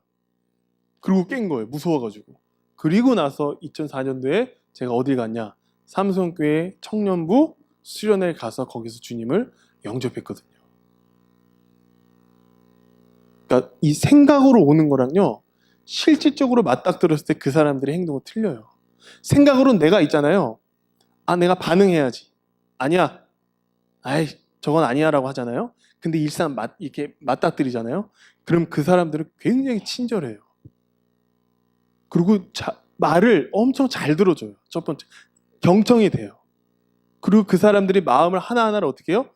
그리고 깬 거예요. 무서워가지고. 그리고 나서 2004년도에 제가 어딜 갔냐? 삼성교회 청년부 수련회에 가서 거기서 주님을 영접했거든요. 그러니까 이 생각으로 오는 거랑요, 실질적으로 맞닥뜨렸을 때 그 사람들의 행동은 틀려요. 생각으로는 내가 있잖아요. 아, 내가 반응해야지. 아니야. 아이, 저건 아니야 라고 하잖아요. 근데 일상 이렇게 맞닥뜨리잖아요. 그럼 그 사람들은 굉장히 친절해요. 그리고 말을 엄청 잘 들어줘요. 첫 번째. 경청이 돼요. 그리고 그 사람들이 마음을 하나하나를 어떻게 해요?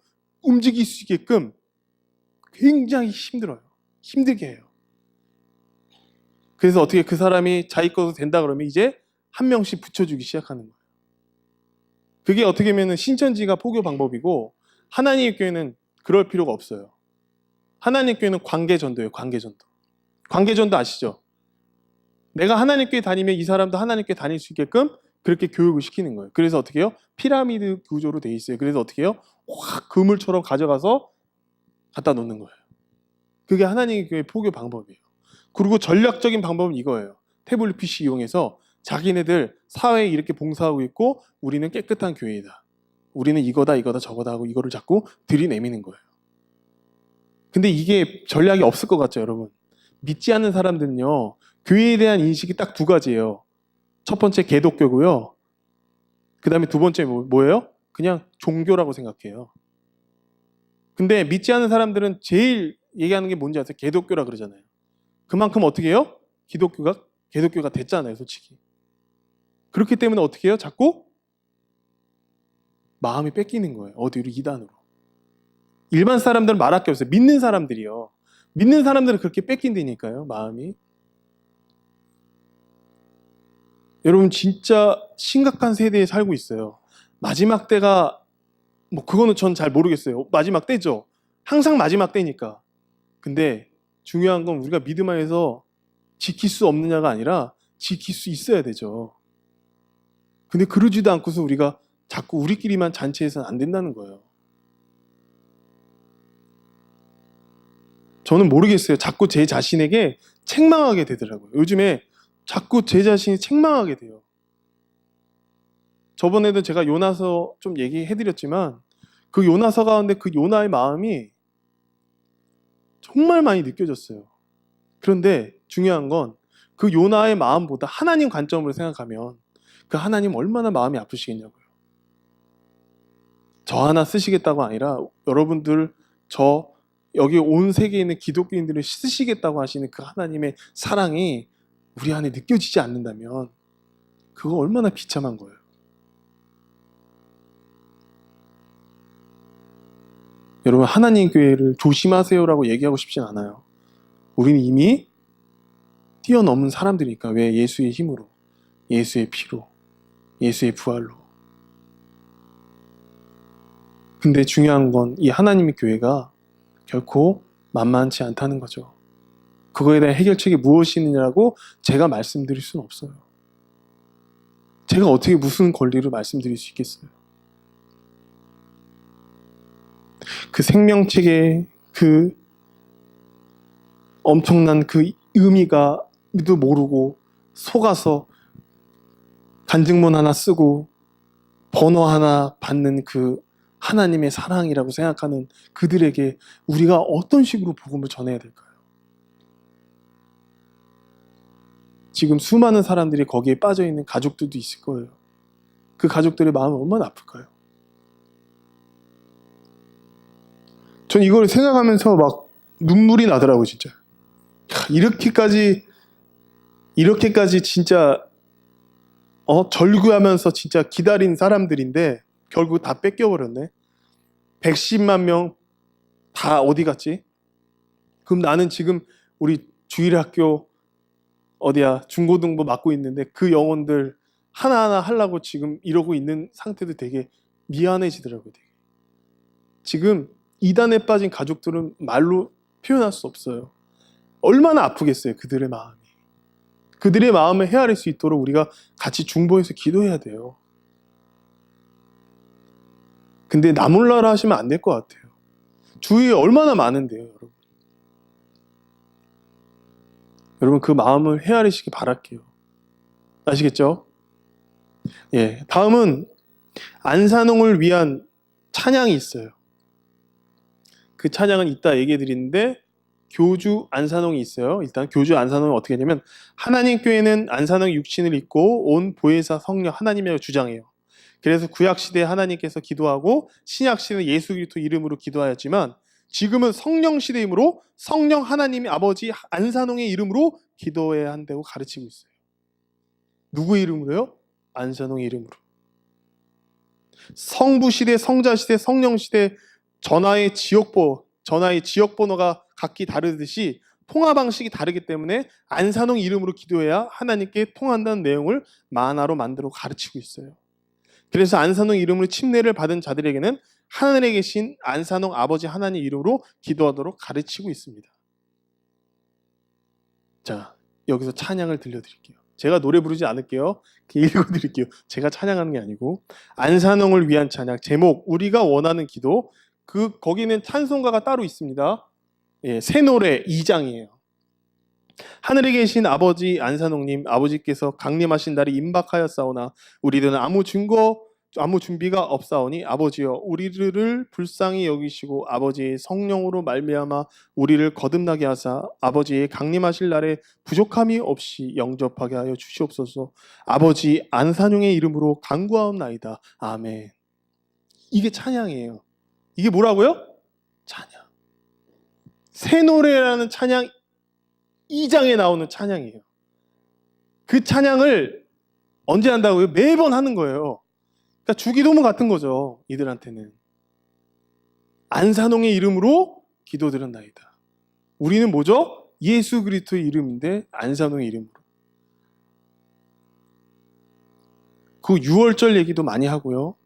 움직일 수 있게끔 굉장히 힘들어요. 힘들게 해요. 그래서 어떻게 그 사람이 자기 것도 된다 그러면 이제 한 명씩 붙여주기 시작하는 거예요. 그게 어떻게 보면 신천지가 포교 방법이고 하나님의 교회는 그럴 필요가 없어요. 하나님의 교회는 관계전도예요. 관계전도. 관계전도 아시죠? 내가 하나님 교회 다니면 이 사람도 하나님 교회 다닐 수 있게끔 그렇게 교육을 시키는 거예요. 그래서 어떻게 해요? 피라미드 구조로 돼 있어요. 그래서 어떻게 해요? 확 그물처럼 가져가서 갖다 놓는 거예요. 그게 하나님의 교회 포교 방법이에요. 그리고 전략적인 방법은 이거예요. 태블릿 PC 이용해서 자기네들 사회에 이렇게 봉사하고 있고 우리는 깨끗한 교회이다. 우리는 이거다 저거다 하고 이거를 자꾸 들이내미는 거예요. 근데 이게 전략이 없을 것 같죠, 여러분? 믿지 않는 사람들은요, 교회에 대한 인식이 딱 2가지예요. 첫 번째 개독교고요. 그 다음에 2번째 뭐예요? 그냥 종교라고 생각해요. 근데 믿지 않는 사람들은 제일 얘기하는 게 뭔지 아세요? 개독교라 그러잖아요. 그만큼 어떻게 해요? 개독교가 됐잖아요, 솔직히. 그렇기 때문에 어떻게 해요? 자꾸 마음이 뺏기는 거예요. 어디로? 이단으로. 일반 사람들은 말할 게 없어요. 믿는 사람들이요. 믿는 사람들은 그렇게 뺏긴다니까요, 마음이. 여러분 진짜 심각한 세대에 살고 있어요. 마지막 때가 그거는 전 잘 모르겠어요. 마지막 때죠. 항상 마지막 때니까. 근데 중요한 건 우리가 믿음 안에서 지킬 수 없느냐가 아니라 지킬 수 있어야 되죠. 근데 그러지도 않고서 우리가 자꾸 우리끼리만 잔치해서는 안 된다는 거예요. 저는 모르겠어요. 자꾸 제 자신에게 책망하게 되더라고요. 요즘에 자꾸 제 자신이 책망하게 돼요. 저번에도 제가 요나서 좀 얘기해드렸지만 그 요나서 가운데 그 요나의 마음이 정말 많이 느껴졌어요. 그런데 중요한 건 그 요나의 마음보다 하나님 관점으로 생각하면 그 하나님 얼마나 마음이 아프시겠냐고요. 저 하나 쓰시겠다고 아니라 여러분들 여기 온 세계에 있는 기독교인들을 쓰시겠다고 하시는 그 하나님의 사랑이 우리 안에 느껴지지 않는다면 그거 얼마나 비참한 거예요. 여러분 하나님 교회를 조심하세요라고 얘기하고 싶진 않아요. 우리는 이미 뛰어넘은 사람들이니까. 왜? 예수의 힘으로, 예수의 피로, 예수의 부활로. 근데 중요한 건 이 하나님의 교회가 결코 만만치 않다는 거죠. 그거에 대한 해결책이 무엇이냐고 제가 말씀드릴 수는 없어요. 제가 어떻게 무슨 권리로 말씀드릴 수 있겠어요? 그 생명책의 그 엄청난 그 의미가 도 모르고 속아서 간증문 하나 쓰고 번호 하나 받는 그 하나님의 사랑이라고 생각하는 그들에게 우리가 어떤 식으로 복음을 전해야 될까요? 지금 수많은 사람들이 거기에 빠져있는 가족들도 있을 거예요. 그 가족들의 마음은 얼마나 아플까요? 전 이걸 생각하면서 막 눈물이 나더라고요, 진짜. 이렇게까지 진짜 절구하면서 진짜 기다린 사람들인데 결국 다 뺏겨버렸네. 110만 명 다 어디 갔지? 그럼 나는 지금 우리 주일학교 어디야 중고등부 맡고 있는데 그 영혼들 하나하나 하려고 지금 이러고 있는 상태도 되게 미안해지더라고요. 되게. 지금 이단에 빠진 가족들은 말로 표현할 수 없어요. 얼마나 아프겠어요, 그들의 마음이. 그들의 마음을 헤아릴 수 있도록 우리가 같이 중보해서 기도해야 돼요. 근데 나 몰라라 하시면 안 될 것 같아요. 주위에 얼마나 많은데요, 여러분. 여러분 그 마음을 헤아리시기 바랄게요. 아시겠죠? 예, 다음은 안산홍을 위한 찬양이 있어요. 그 찬양은 이따 얘기해 드리는데 교주 안산홍이 있어요. 일단 교주 안산홍은 어떻게 하냐면 하나님 교회는 안산홍 육신을 입고 온 보혜사 성령 하나님이라고 주장해요. 그래서 구약시대에 하나님께서 기도하고 신약시대는 예수 그리스도 이름으로 기도하였지만 지금은 성령 시대이므로 성령 하나님이 아버지 안산홍의 이름으로 기도해야 한다고 가르치고 있어요. 누구의 이름으로요? 안산홍의 이름으로. 성부 시대, 성자 시대, 성령 시대 전화의 지역번호가 각기 다르듯이 통화 방식이 다르기 때문에 안산홍 이름으로 기도해야 하나님께 통한다는 내용을 만화로 만들어 가르치고 있어요. 그래서 안산홍 이름으로 침례를 받은 자들에게는 하늘에 계신 안산홍 아버지 하나님 이름으로 기도하도록 가르치고 있습니다. 자, 여기서 찬양을 들려드릴게요. 제가 노래 부르지 않을게요. 읽어드릴게요. 제가 찬양하는 게 아니고 안산홍을 위한 찬양 제목 우리가 원하는 기도 거기는 찬송가가 따로 있습니다. 예, 새 노래 2장이에요. 하늘에 계신 아버지 안산홍님 아버지께서 강림하신 날이 임박하였사오나 우리들은 아무 준비가 없사오니 아버지여 우리를 불쌍히 여기시고 아버지의 성령으로 말미암아 우리를 거듭나게 하사 아버지의 강림하실 날에 부족함이 없이 영접하게 하여 주시옵소서. 아버지 안산홍의 이름으로 간구하옵나이다. 아멘. 이게 찬양이에요. 이게 뭐라고요? 찬양. 새 노래라는 찬양 2장에 나오는 찬양이에요. 그 찬양을 언제 한다고요? 매번 하는 거예요. 그러니까 주기도문 같은 거죠. 이들한테는. 안산홍의 이름으로 기도드렸나이다. 우리는 뭐죠? 예수 그리스도의 이름인데 안산홍의 이름으로. 그 6월절 얘기도 많이 하고요.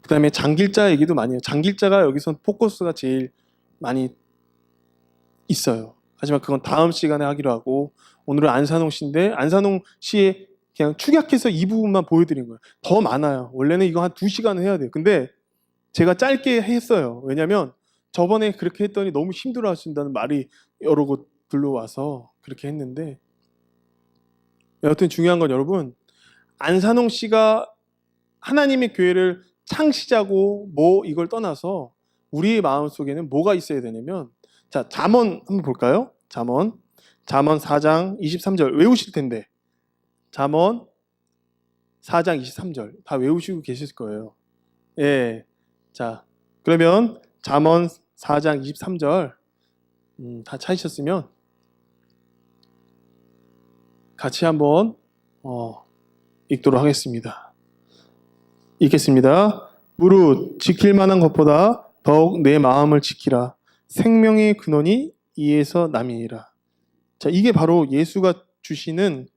그 다음에 장길자 얘기도 많이 해요. 장길자가 여기선 포커스가 제일 많이 있어요. 하지만 그건 다음 시간에 하기로 하고 오늘은 안산홍 씨인데 안산홍 씨의 그냥 축약해서 이 부분만 보여드린 거예요. 더 많아요. 원래는 이거 한 2시간을 해야 돼요. 근데 제가 짧게 했어요. 왜냐면 저번에 그렇게 했더니 너무 힘들어 하신다는 말이 여러 곳 들러와서 그렇게 했는데 여하튼 중요한 건 여러분 안산홍 씨가 하나님의 교회를 창시자고 이걸 떠나서 우리의 마음속에는 뭐가 있어야 되냐면 자, 잠언 한번 볼까요? 잠언 4장 23절 외우실 텐데 잠언 4장 23절 다 외우시고 계실 거예요. 예. 자, 그러면 잠언 4장 23절 다 찾으셨으면 같이 한번 읽도록 하겠습니다. 읽겠습니다. 무릇 지킬 만한 것보다 더욱 내 마음을 지키라. 생명의 근원이 이에서 남이니라. 자, 이게 바로 예수가 주시는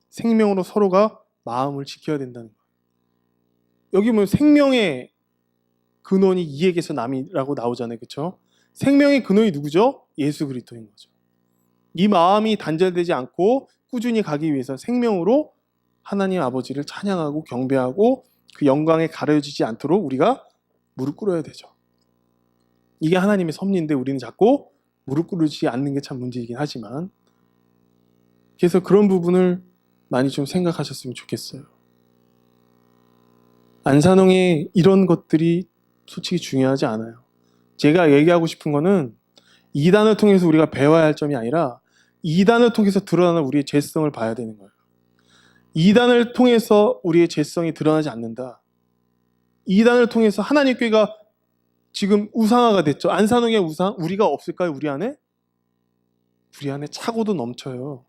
생명으로 서로가 마음을 지켜야 된다는 거예요. 여기 보면 생명의 근원이 이에게서 남이라고 나오잖아요. 그렇죠? 생명의 근원이 누구죠? 예수 그리스도인 거죠. 이 마음이 단절되지 않고 꾸준히 가기 위해서 생명으로 하나님 아버지를 찬양하고 경배하고 그 영광에 가려지지 않도록 우리가 무릎 꿇어야 되죠. 이게 하나님의 섭리인데 우리는 자꾸 무릎 꿇지 않는 게 참 문제이긴 하지만 그래서 그런 부분을 많이 좀 생각하셨으면 좋겠어요. 안산홍의 이런 것들이 솔직히 중요하지 않아요. 제가 얘기하고 싶은 거는 이단을 통해서 우리가 배워야 할 점이 아니라 이단을 통해서 드러나는 우리의 죄성을 봐야 되는 거예요. 이단을 통해서 우리의 죄성이 드러나지 않는다. 이단을 통해서 하나님 교회가 지금 우상화가 됐죠. 안산홍의 우상, 우리가 없을까요? 우리 안에? 우리 안에 차고도 넘쳐요.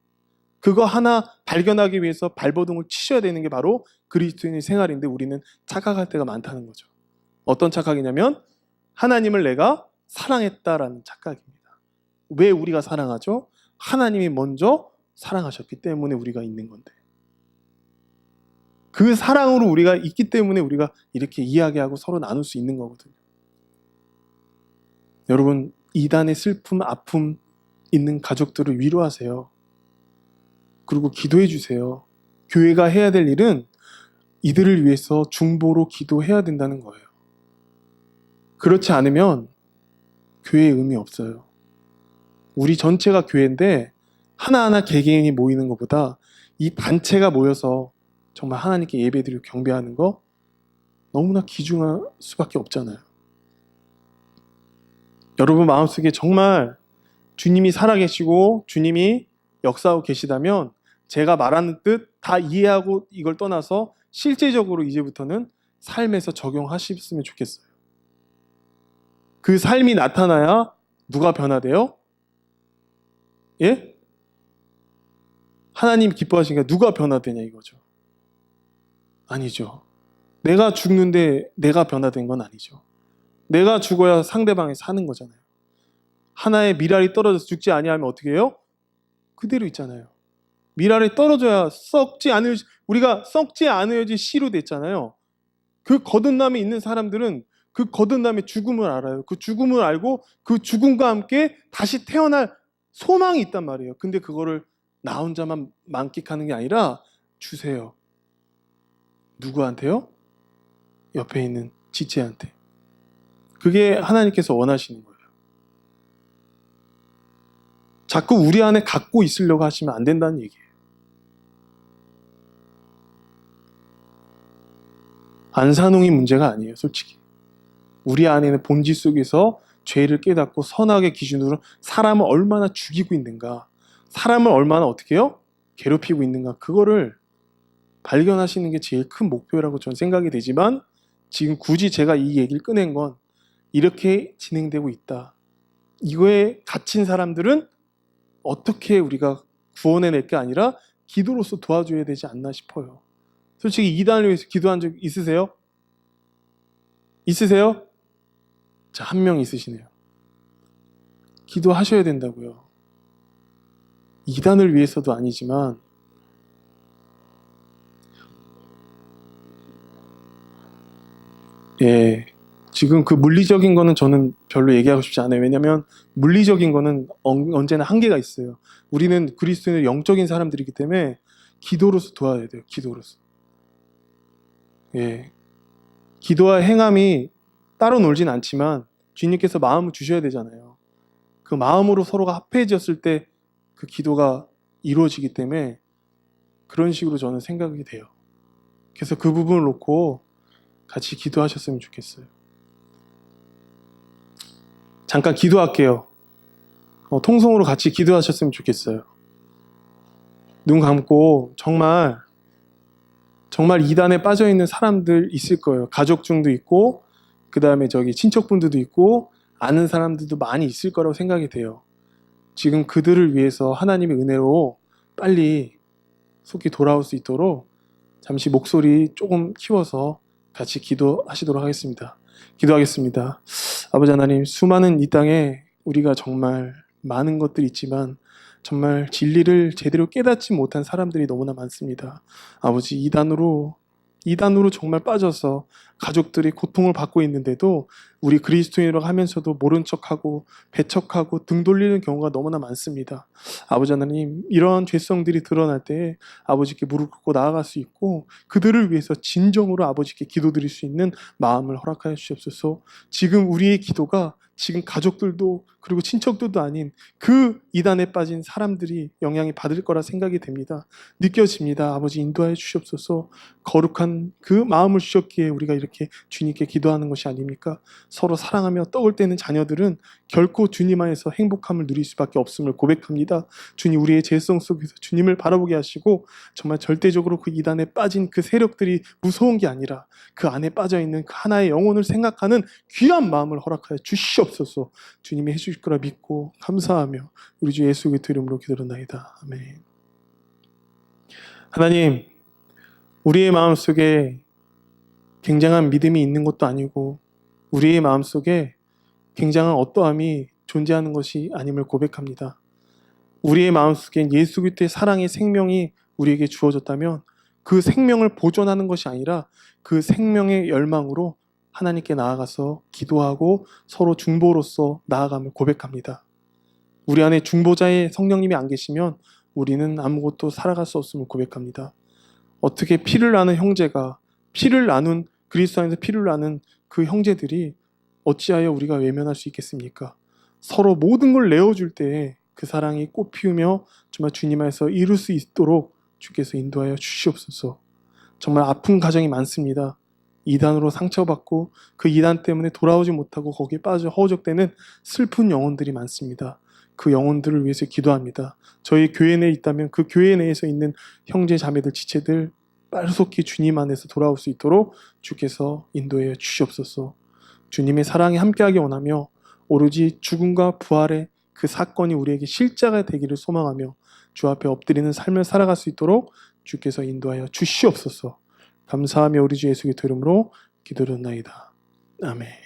그거 하나 발견하기 위해서 발버둥을 치셔야 되는 게 바로 그리스도인의 생활인데 우리는 착각할 때가 많다는 거죠. 어떤 착각이냐면 하나님을 내가 사랑했다라는 착각입니다. 왜 우리가 사랑하죠? 하나님이 먼저 사랑하셨기 때문에 우리가 있는 건데. 그 사랑으로 우리가 있기 때문에 우리가 이렇게 이야기하고 서로 나눌 수 있는 거거든요. 여러분, 이단의 슬픔, 아픔 있는 가족들을 위로하세요. 그리고 기도해 주세요. 교회가 해야 될 일은 이들을 위해서 중보로 기도해야 된다는 거예요. 그렇지 않으면 교회의 의미 없어요. 우리 전체가 교회인데 하나하나 개개인이 모이는 것보다 이 단체가 모여서 정말 하나님께 예배드리고 경배하는 거 너무나 귀중할 수밖에 없잖아요. 여러분 마음속에 정말 주님이 살아계시고 주님이 역사하고 계시다면 제가 말하는 뜻 다 이해하고 이걸 떠나서 실제적으로 이제부터는 삶에서 적용하셨으면 좋겠어요. 그 삶이 나타나야 누가 변화돼요? 예? 하나님 기뻐하시니까 누가 변화되냐 이거죠. 아니죠. 내가 죽는데 내가 변화된 건 아니죠. 내가 죽어야 상대방이 사는 거잖아요. 하나의 밀알이 떨어져서 죽지 아니하면 어떻게 해요? 그대로 있잖아요. 밀알이 떨어져야 우리가 썩지 않으야지 씨로 됐잖아요. 그 거듭남에 있는 사람들은 그 거듭남의 죽음을 알아요. 그 죽음을 알고 그 죽음과 함께 다시 태어날 소망이 있단 말이에요. 근데 그거를 나 혼자만 만끽하는 게 아니라 주세요. 누구한테요? 옆에 있는 지체한테. 그게 하나님께서 원하시는 거예요. 자꾸 우리 안에 갖고 있으려고 하시면 안 된다는 얘기예요. 안산홍이 문제가 아니에요, 솔직히. 우리 안에는 본질 속에서 죄를 깨닫고 선악의 기준으로 사람을 얼마나 죽이고 있는가, 사람을 얼마나 어떻게 해요? 괴롭히고 있는가, 그거를 발견하시는 게 제일 큰 목표라고 저는 생각이 되지만 지금 굳이 제가 이 얘기를 꺼낸 건 이렇게 진행되고 있다. 이거에 갇힌 사람들은 어떻게 우리가 구원해낼 게 아니라 기도로서 도와줘야 되지 않나 싶어요. 솔직히 이단을 위해서 기도한 적 있으세요? 있으세요? 자, 한 명 있으시네요. 기도하셔야 된다고요. 이단을 위해서도 아니지만 지금 그 물리적인 거는 저는 별로 얘기하고 싶지 않아요. 왜냐하면 물리적인 거는 언제나 한계가 있어요. 우리는 그리스도인의 영적인 사람들이기 때문에 기도로서 도와야 돼요. 기도로서. 기도와 행함이 따로 놀진 않지만 주님께서 마음을 주셔야 되잖아요. 그 마음으로 서로가 합해졌을 때 그 기도가 이루어지기 때문에 그런 식으로 저는 생각이 돼요. 그래서 그 부분을 놓고 같이 기도하셨으면 좋겠어요. 잠깐 기도할게요. 통성으로 같이 기도하셨으면 좋겠어요. 눈 감고 정말 이단에 빠져있는 사람들 있을 거예요. 가족 중도 있고 그 다음에 친척분들도 있고 아는 사람들도 많이 있을 거라고 생각이 돼요. 지금 그들을 위해서 하나님의 은혜로 빨리 속히 돌아올 수 있도록 잠시 목소리 조금 키워서 같이 기도하시도록 하겠습니다. 기도하겠습니다. 아버지 하나님, 수많은 이 땅에 우리가 정말 많은 것들이 있지만 정말 진리를 제대로 깨닫지 못한 사람들이 너무나 많습니다. 아버지, 이단으로 정말 빠져서 가족들이 고통을 받고 있는데도 우리 그리스도인이라고 하면서도 모른 척하고 배척하고 등 돌리는 경우가 너무나 많습니다. 아버지 하나님, 이러한 죄성들이 드러날 때 아버지께 무릎 꿇고 나아갈 수 있고 그들을 위해서 진정으로 아버지께 기도드릴 수 있는 마음을 허락하여 주시옵소서. 지금 우리의 기도가 지금 가족들도 그리고 친척들도 아닌 그 이단에 빠진 사람들이 영향이 받을 거라 생각이 됩니다. 느껴집니다. 아버지 인도하여 주시옵소서. 거룩한 그 마음을 주셨기에 우리가 이렇게 주님께 기도하는 것이 아닙니까? 서로 사랑하며 떡을 떼는 자녀들은 결코 주님 안에서 행복함을 누릴 수밖에 없음을 고백합니다. 주님, 우리의 죄성 속에서 주님을 바라보게 하시고 정말 절대적으로 그 이단에 빠진 그 세력들이 무서운 게 아니라 그 안에 빠져있는 그 하나의 영혼을 생각하는 귀한 마음을 허락하여 주시옵소서. 주님이 해주실 거라 믿고 감사하며 우리 주 예수 그리스도 이름으로 기도드립니다. 아멘. 하나님, 우리의 마음속에 굉장한 믿음이 있는 것도 아니고 우리의 마음속에 굉장한 어떠함이 존재하는 것이 아님을 고백합니다. 우리의 마음속에 예수 그리스도의 사랑의 생명이 우리에게 주어졌다면 그 생명을 보존하는 것이 아니라 그 생명의 열망으로 하나님께 나아가서 기도하고 서로 중보로서 나아감을 고백합니다. 우리 안에 중보자의 성령님이 안 계시면 우리는 아무것도 살아갈 수 없음을 고백합니다. 어떻게 피를 나눈 형제가 피를 나눈 그리스도 안에서 피를 나눈 그 형제들이 어찌하여 우리가 외면할 수 있겠습니까? 서로 모든 걸 내어줄 때에 그 사랑이 꽃피우며 정말 주님 안에서 이룰 수 있도록 주께서 인도하여 주시옵소서. 정말 아픈 가정이 많습니다. 이단으로 상처받고 그 이단 때문에 돌아오지 못하고 거기에 빠져 허우적대는 슬픈 영혼들이 많습니다. 그 영혼들을 위해서 기도합니다. 저희 교회 내에 있다면 그 교회 내에서 있는 형제 자매들 지체들 빠르속히 주님 안에서 돌아올 수 있도록 주께서 인도해 주시옵소서. 주님의 사랑에 함께하기 원하며 오로지 죽음과 부활의 그 사건이 우리에게 실자가 되기를 소망하며 주 앞에 엎드리는 삶을 살아갈 수 있도록 주께서 인도하여 주시옵소서. 감사하며 우리 주 예수 그리스도 이름으로 기도드리나이다. 아멘.